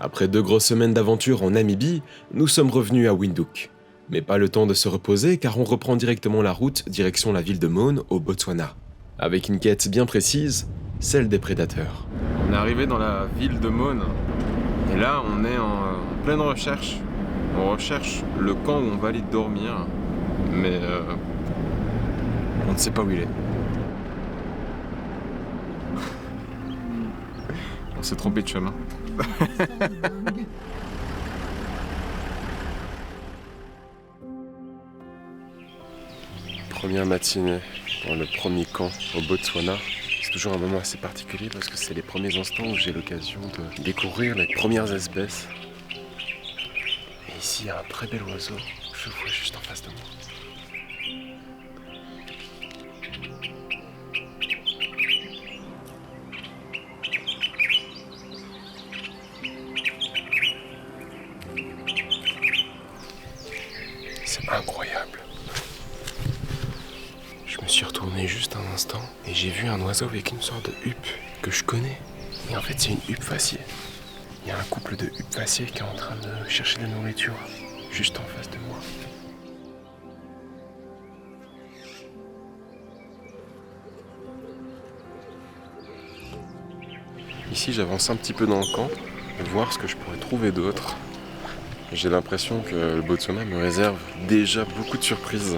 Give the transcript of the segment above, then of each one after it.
Après 2 grosses semaines d'aventure en Namibie, nous sommes revenus à Windhoek. Mais pas le temps de se reposer car on reprend directement la route direction la ville de Maun au Botswana. Avec une quête bien précise, celle des prédateurs. On est arrivé dans la ville de Maun et là on est en pleine recherche. On recherche le camp où on va aller dormir, mais on ne sait pas où il est. On s'est trompé de chemin. Première matinée dans le premier camp au Botswana. C'est toujours un moment assez particulier parce que c'est les premiers instants où j'ai l'occasion de découvrir les premières espèces. Et ici, il y a un très bel oiseau. Je le vois juste en face de moi. C'est incroyable. Je me suis retourné juste un instant et j'ai vu un oiseau avec une sorte de huppe que je connais. Et en fait, c'est une huppe faciée. Il y a un couple de huppes faciées qui est en train de chercher de la nourriture juste en face de moi. Ici, j'avance un petit peu dans le camp pour voir ce que je pourrais trouver d'autre. J'ai l'impression que le Botswana me réserve déjà beaucoup de surprises.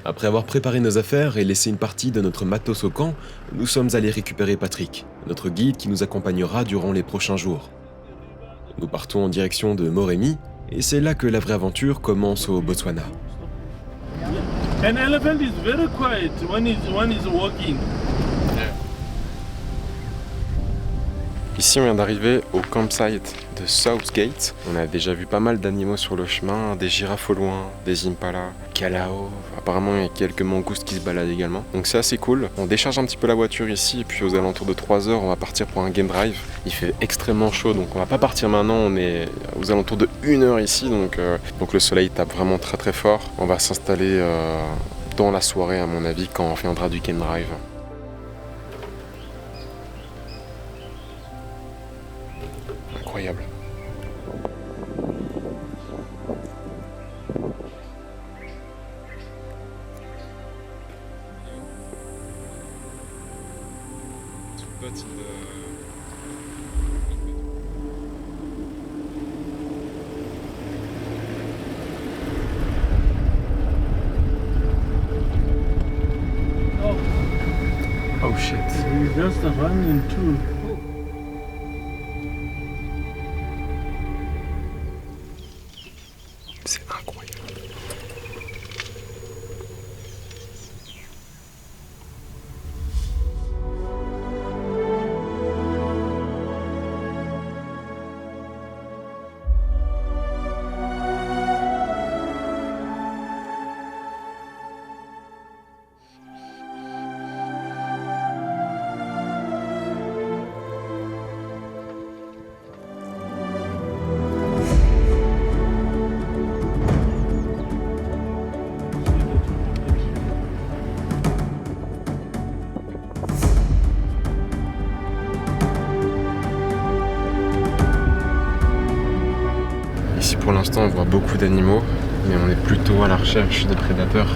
Après avoir préparé nos affaires et laissé une partie de notre matos au camp, nous sommes allés récupérer Patrick, notre guide qui nous accompagnera durant les prochains jours. Nous partons en direction de Moremi, et c'est là que la vraie aventure commence au Botswana. An elephant is very quiet when he's walking. Ici, on vient d'arriver au campsite de Southgate. On a déjà vu pas mal d'animaux sur le chemin, des girafes au loin, des impalas, kalao. Apparemment, il y a quelques mangoustes qui se baladent également. Donc c'est assez cool. On décharge un petit peu la voiture ici et puis aux alentours de 3 heures, on va partir pour un game drive. Il fait extrêmement chaud, donc on va pas partir maintenant. On est aux alentours de 1 heure ici, donc le soleil tape vraiment très très fort. On va s'installer dans la soirée, à mon avis, quand on reviendra du game drive. Incroyable. Oh shit. We just run into. C'est incroyable. Ici pour l'instant on voit beaucoup d'animaux, mais on est plutôt à la recherche de prédateurs.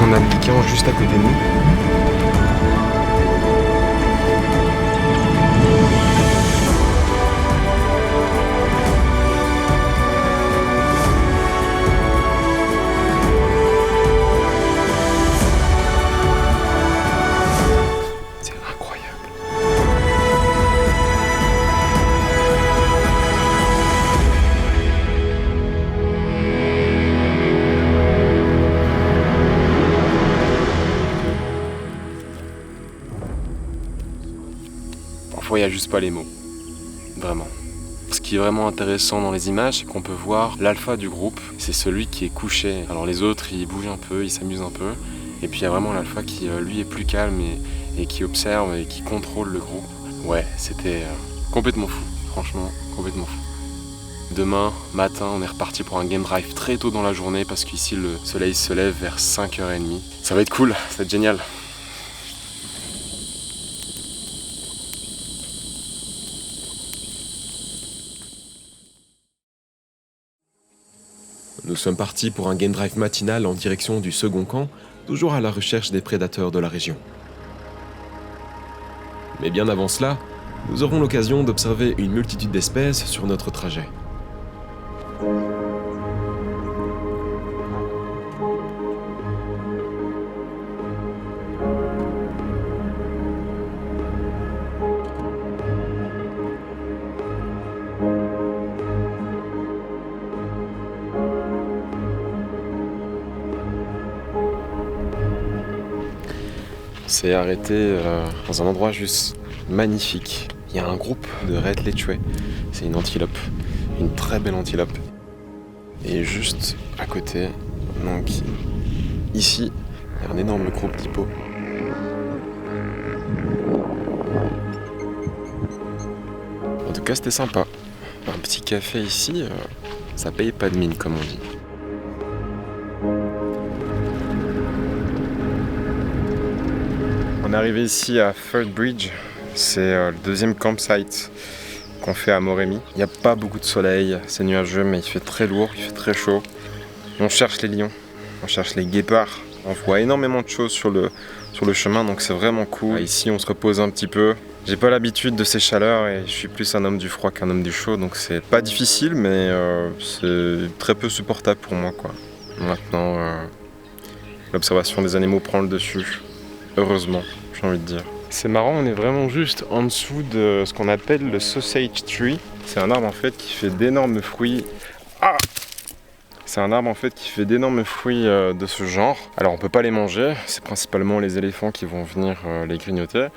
On a le lican juste à côté de nous. il n'y a juste pas les mots. Vraiment. Ce qui est vraiment intéressant dans les images, c'est qu'on peut voir l'alpha du groupe. C'est celui qui est couché. Alors les autres, ils bougent un peu, ils s'amusent un peu. Et puis il y a vraiment l'alpha qui, lui, est plus calme et qui observe et qui contrôle le groupe. Ouais, c'était complètement fou. Franchement, complètement fou. Demain matin, on est reparti pour un game drive très tôt dans la journée parce qu'ici, le soleil se lève vers 5h30. Ça va être cool, ça va être génial. Nous sommes partis pour un game drive matinal en direction du second camp, toujours à la recherche des prédateurs de la région. Mais bien avant cela, nous aurons l'occasion d'observer une multitude d'espèces sur notre trajet. On s'est arrêté dans un endroit juste magnifique. Il y a un groupe de Red Lechwe. C'est une antilope, une très belle antilope. Et juste à côté, donc ici, il y a un énorme groupe d'hippos. En tout cas, c'était sympa. Un petit café ici, ça paye pas de mine, comme on dit. On est arrivé ici à Third Bridge, c'est le deuxième campsite qu'on fait à Moremi. Il n'y a pas beaucoup de soleil, c'est nuageux, mais il fait très lourd, il fait très chaud. On cherche les lions, on cherche les guépards. On voit énormément de choses sur le chemin, donc c'est vraiment cool. Ici, on se repose un petit peu. J'ai pas l'habitude de ces chaleurs et je suis plus un homme du froid qu'un homme du chaud, donc c'est pas difficile, mais c'est très peu supportable pour moi, quoi. Maintenant, l'observation des animaux prend le dessus. Heureusement, j'ai envie de dire. C'est marrant, on est vraiment juste en dessous de ce qu'on appelle le sausage tree. C'est un arbre en fait qui fait d'énormes fruits. Ah! C'est un arbre en fait qui fait d'énormes fruits de ce genre. Alors on peut pas les manger, c'est principalement les éléphants qui vont venir les grignoter.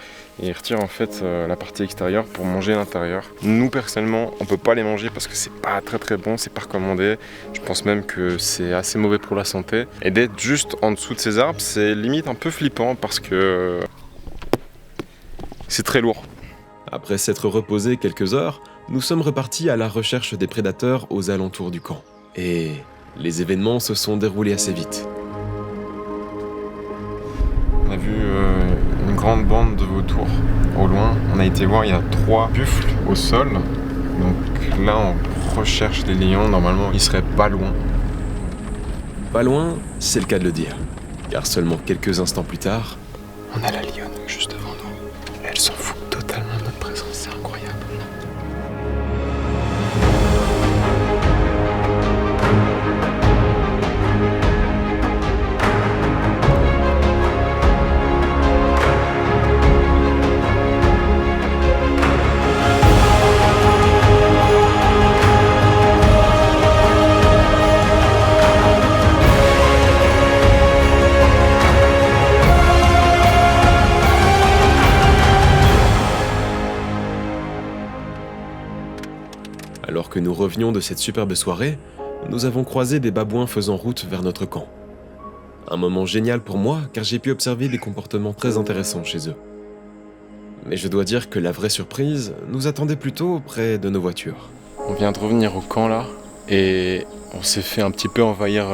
Et ils retirent en fait la partie extérieure pour manger l'intérieur. Nous personnellement, on peut pas les manger parce que c'est pas très bon, c'est pas recommandé. Je pense même que c'est assez mauvais pour la santé. Et d'être juste en dessous de ces arbres, c'est limite un peu flippant parce que c'est très lourd. Après s'être reposés quelques heures, nous sommes repartis à la recherche des prédateurs aux alentours du camp. Et les événements se sont déroulés assez vite. On a vu une grande bande de vautours au loin. On a été voir, il y a 3 buffles au sol. Donc là, on recherche les lions. Normalement, ils seraient pas loin. Pas loin, c'est le cas de le dire. Car seulement quelques instants plus tard, on a la lionne juste devant nous. Elle s'en fout totalement de notre présence, c'est incroyable. Alors que nous revenions de cette superbe soirée, nous avons croisé des babouins faisant route vers notre camp. Un moment génial pour moi, car j'ai pu observer des comportements très intéressants chez eux. Mais je dois dire que la vraie surprise nous attendait plutôt près de nos voitures. On vient de revenir au camp là, et on s'est fait un petit peu envahir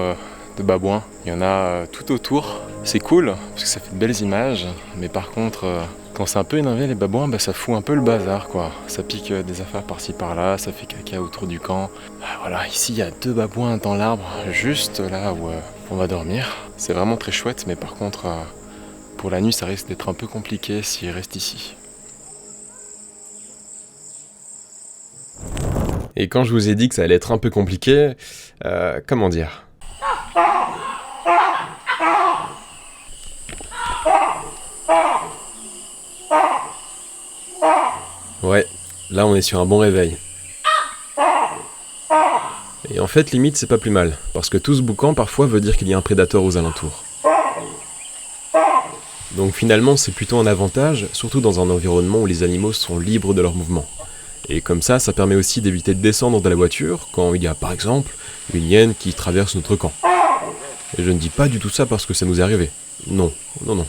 de babouins. Il y en a tout autour. C'est cool, parce que ça fait de belles images, mais par contre... quand c'est un peu énervé les babouins, ça fout un peu le bazar quoi. Ça pique des affaires par-ci par-là, ça fait caca autour du camp. Voilà, ici il y a 2 babouins dans l'arbre, juste là où on va dormir. C'est vraiment très chouette, mais par contre, pour la nuit ça risque d'être un peu compliqué s'ils restent ici. Et quand je vous ai dit que ça allait être un peu compliqué, comment dire ? Ouais, là on est sur un bon réveil. Et en fait, limite, c'est pas plus mal, parce que tout ce boucan parfois veut dire qu'il y a un prédateur aux alentours. Donc finalement, c'est plutôt un avantage, surtout dans un environnement où les animaux sont libres de leurs mouvements. Et comme ça permet aussi d'éviter de descendre de la voiture quand il y a par exemple une hyène qui traverse notre camp. Et je ne dis pas du tout ça parce que ça nous est arrivé. Non, non, non.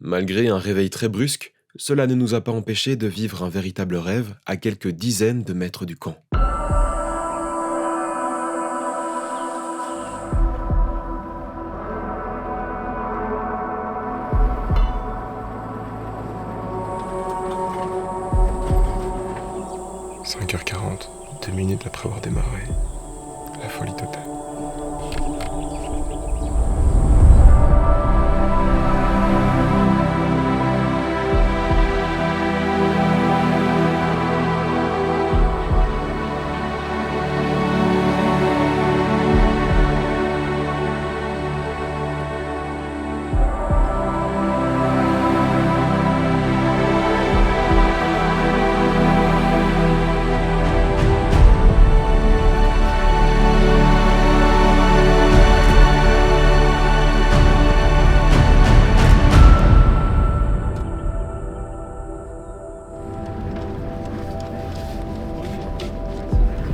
Malgré un réveil très brusque, cela ne nous a pas empêchés de vivre un véritable rêve à quelques dizaines de mètres du camp. « 5h40, 2 minutes après avoir démarré. La folie totale.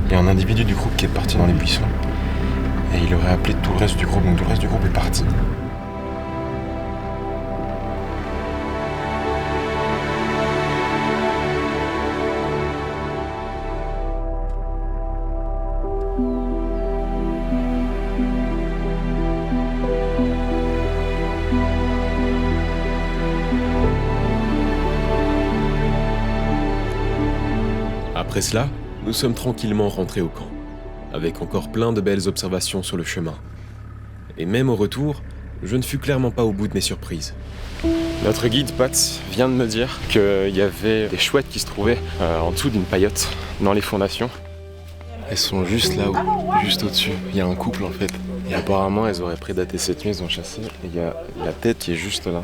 Il y a un individu du groupe qui est parti dans les buissons. Et il aurait appelé tout le reste du groupe, donc tout le reste du groupe est parti. Après cela, nous sommes tranquillement rentrés au camp, avec encore plein de belles observations sur le chemin. Et même au retour, je ne fus clairement pas au bout de mes surprises. Notre guide Pat vient de me dire qu'il y avait des chouettes qui se trouvaient en dessous d'une paillote dans les fondations. Elles sont juste là-haut, juste au-dessus. Il y a un couple en fait. Et apparemment elles auraient prédaté cette nuit, elles ont chassé. Et il y a la tête qui est juste là.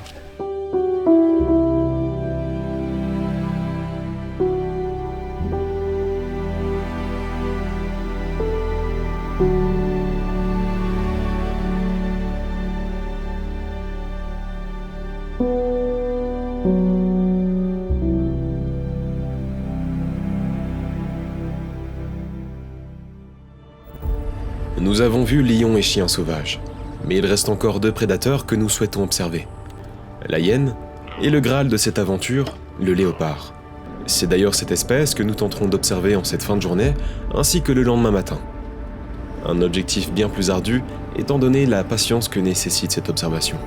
Nous avons vu lions et chiens sauvages, mais il reste encore 2 prédateurs que nous souhaitons observer. La hyène et le Graal de cette aventure, le léopard. C'est d'ailleurs cette espèce que nous tenterons d'observer en cette fin de journée, ainsi que le lendemain matin. Un objectif bien plus ardu, étant donné la patience que nécessite cette observation.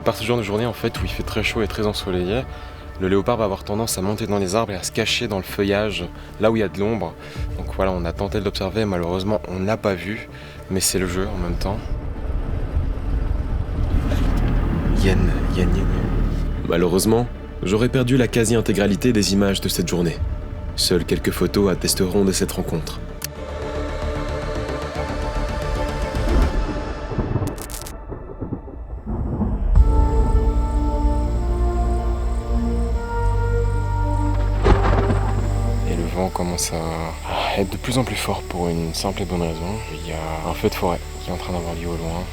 Par ce genre de journée en fait où il fait très chaud et très ensoleillé, le léopard va avoir tendance à monter dans les arbres et à se cacher dans le feuillage, là où il y a de l'ombre. Donc voilà, on a tenté de l'observer, malheureusement on ne l'a pas vu, mais c'est le jeu en même temps. Yen. Malheureusement, j'aurais perdu la quasi-intégralité des images de cette journée. Seules quelques photos attesteront de cette rencontre. Le vent commence à être de plus en plus fort pour une simple et bonne raison. Il y a un feu de forêt qui est en train d'avoir lieu au loin.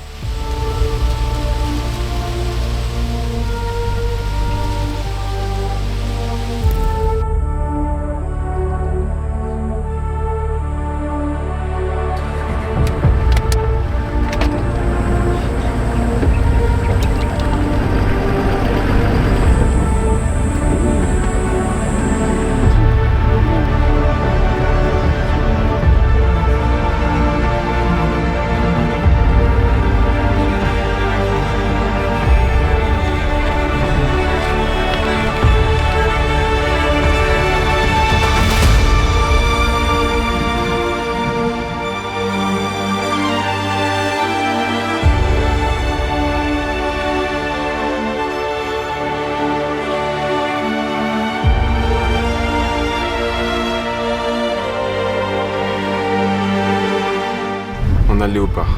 On a le léopard.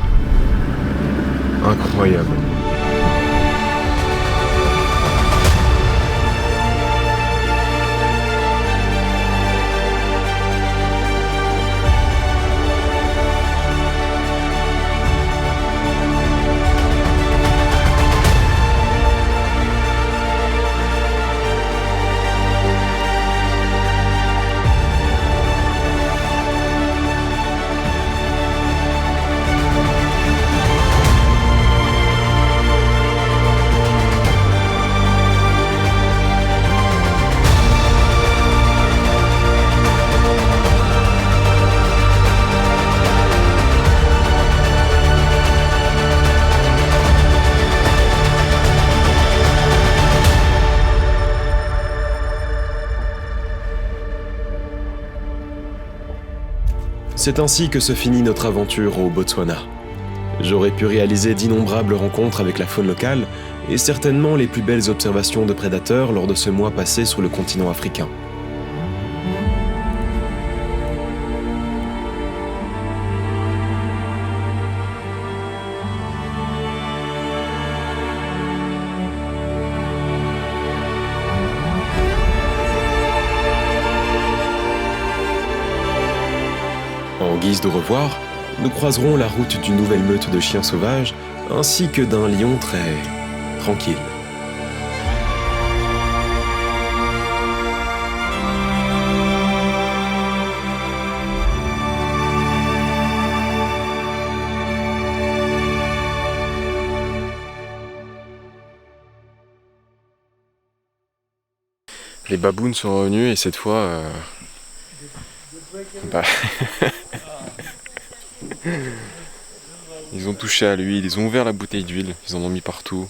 Incroyable. C'est ainsi que se finit notre aventure au Botswana. J'aurais pu réaliser d'innombrables rencontres avec la faune locale et certainement les plus belles observations de prédateurs lors de ce mois passé sur le continent africain. En guise de revoir, nous croiserons la route d'une nouvelle meute de chiens sauvages ainsi que d'un lion très tranquille. Les babounes sont revenus et cette fois... Ils ont touché à l'huile, ils ont ouvert la bouteille d'huile, ils en ont mis partout.